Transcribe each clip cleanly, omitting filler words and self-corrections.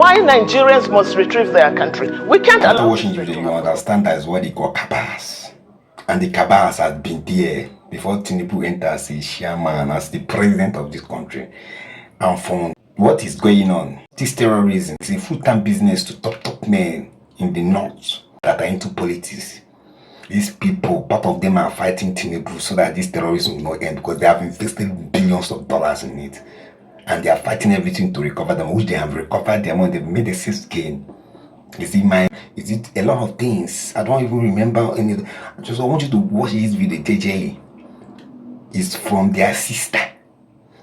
Why Nigerians must retrieve their country. We can't After allow. watching you, you understand that is what they call cabals. And the cabals had been there before Tinubu entered as a chairman, as the president of this country. And from what is going on, this terrorism is a full-time business to top men in the north that are into politics. These people, part of them are fighting Tinubu so that this terrorism will not end because they have invested billions of dollars in it. And they are fighting everything to recover them, which they have recovered their money. They've made a safe gain. Is it mine? Is it a lot of things? I don't even remember any. I want you to watch this video, JJ. It's from their sister,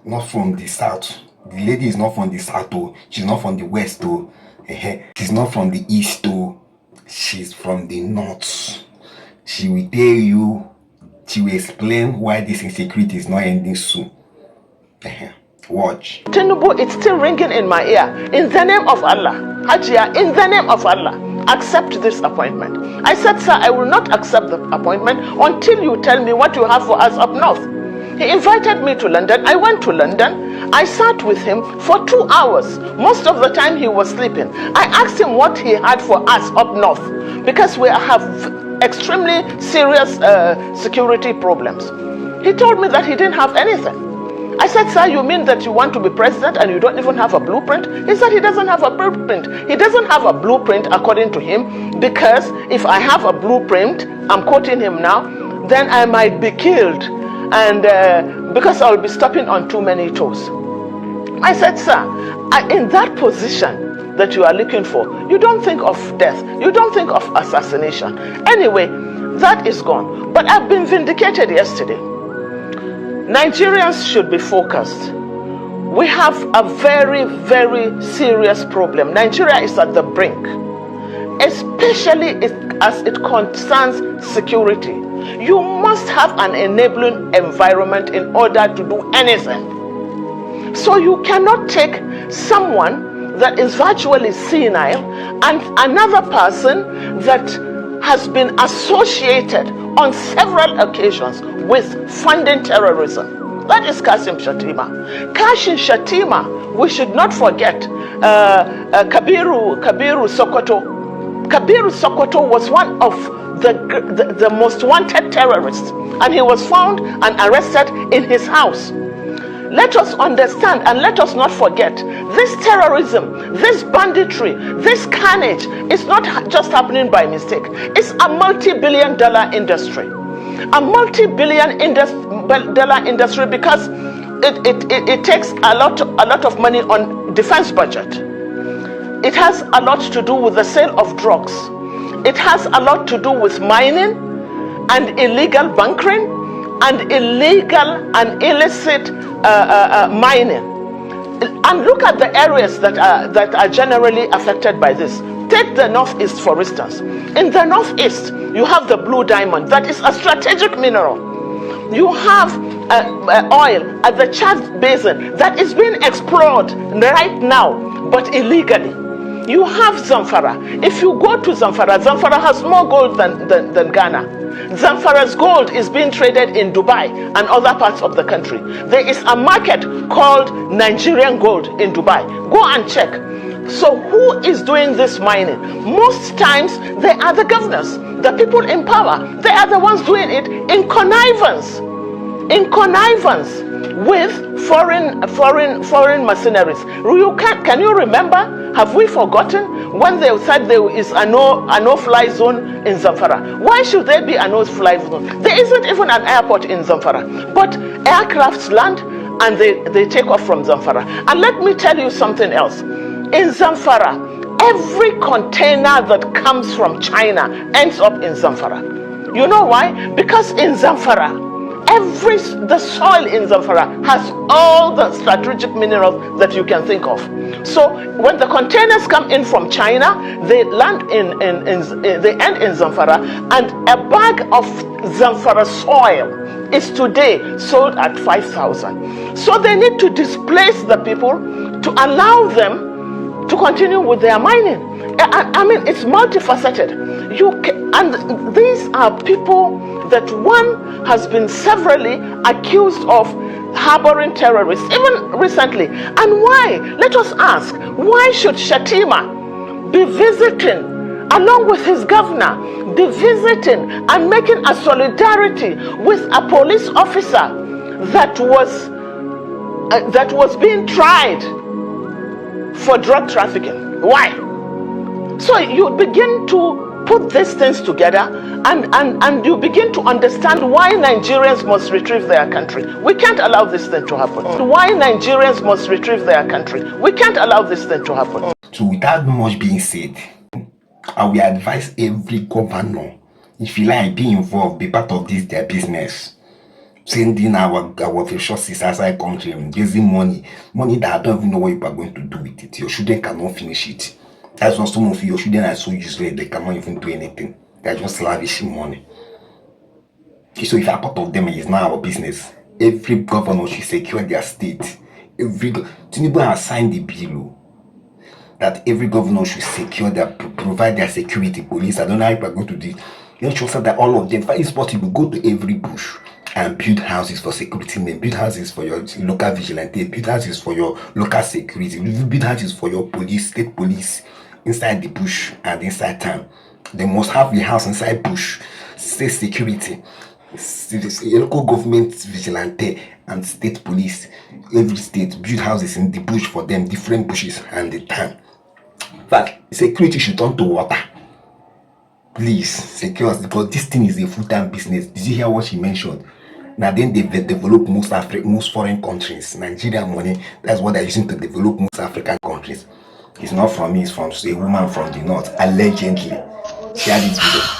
not from the south. The lady is not from the south, though. She's not from the west, though. She's not from the east, though. She's from the north. She will tell you, she will explain why this insecurity is not ending soon. Watch. Tinubu, it's still ringing in my ear. In the name of Allah, Hajia, in the name of Allah, accept this appointment. I said, sir, I will not accept the appointment until you tell me what you have for us up north. He invited me to London. I went to London. I sat with him for 2 hours. Most of the time he was sleeping. I asked him what he had for us up north because we have extremely serious security problems. He told me that he didn't have anything. I said, sir, you mean that you want to be president and you don't even have a blueprint? He said he doesn't have a blueprint. He doesn't have a blueprint according to him because if I have a blueprint, I'm quoting him now, then I might be killed and because I'll be stepping on too many toes. I said, sir, in that position that you are looking for, you don't think of death. You don't think of assassination. Anyway, that is gone. But I've been vindicated yesterday. Nigerians should be focused. We have a very, very serious problem. Nigeria is at the brink, especially as it concerns security. You must have an enabling environment in order to do anything. So you cannot take someone that is virtually senile and another person that has been associated on several occasions with funding terrorism. That is Kashim Shettima. Kashim Shettima, we should not forget Kabiru Sokoto. Kabiru Sokoto was one of the most wanted terrorists, and he was found and arrested in his house. Let us understand and let us not forget, this terrorism, this banditry, this carnage is not just happening by mistake. It's a multi-billion-dollar industry. A multi-billion-dollar industry because it takes a lot of money on defense budget. It has a lot to do with the sale of drugs. It has a lot to do with mining and illegal bunkering and illegal and illicit mining. And look at the areas that are generally affected by this. Take the Northeast, for instance. In the Northeast, you have the blue diamond. That is a strategic mineral. You have oil at the Chad Basin that is being explored right now, but illegally. You have Zamfara. If you go to Zamfara, Zamfara has more gold than Ghana. Zamfara's gold is being traded in Dubai and other parts of the country. There is a market called Nigerian gold in Dubai. Go and check. So who is doing this mining? Most times they are the governors, the people in power. They are the ones doing it in connivance. In connivance with foreign mercenaries. Can you remember? Have we forgotten when they said there is a no-fly zone in Zamfara? Why should there be a no-fly zone? There isn't even an airport in Zamfara, but aircrafts land and they take off from Zamfara. And let me tell you something else. In Zamfara, every container that comes from China ends up in Zamfara. You know why? Because in Zamfara, the soil in Zamfara has all the strategic minerals that you can think of. So when the containers come in from China, they land they end in Zamfara, and a bag of Zamfara soil is today sold at 5,000. So they need to displace the people to allow them to continue with their mining. I mean, it's multifaceted. And these are people that one has been severally accused of harboring terrorists, even recently. And why? Let us ask, why should Shatima be visiting, along with his governor, be visiting and making a solidarity with a police officer that was being tried for drug trafficking? Why? So you begin to put these things together, and you begin to understand why Nigerians must retrieve their country. We can't allow this thing to happen. Why Nigerians must retrieve their country. We can't allow this thing to happen. So without much being said, I will advise every governor, if you like, be involved, be part of this their business. Sending our resources outside country, raising money that I don't even know what you are going to do with it. Your children cannot finish it. That's not some of your children are so useless they cannot even do anything. They're just lavishing money. So if a part of them is not our business, every governor should secure their state. Tinubu has signed the bill that every governor should secure provide their security police. I don't know how people are going to do it. Let's show that all of them, if it's possible, go to every bush and build houses for security men, build houses for your local vigilante, build houses for your local security, build houses for your police, state police inside the bush and inside town. They must have the house inside bush, state security, local government vigilante and state police. Every state build houses in the bush for them, different bushes and the town. In fact, security should turn to water. Please secure us, because this thing is a full-time business. Did you hear what she mentioned? Now then they develop most foreign countries. Nigerian money, that's what they're using to develop most African countries. It's not from me, it's from a woman from the north, allegedly. Share this video.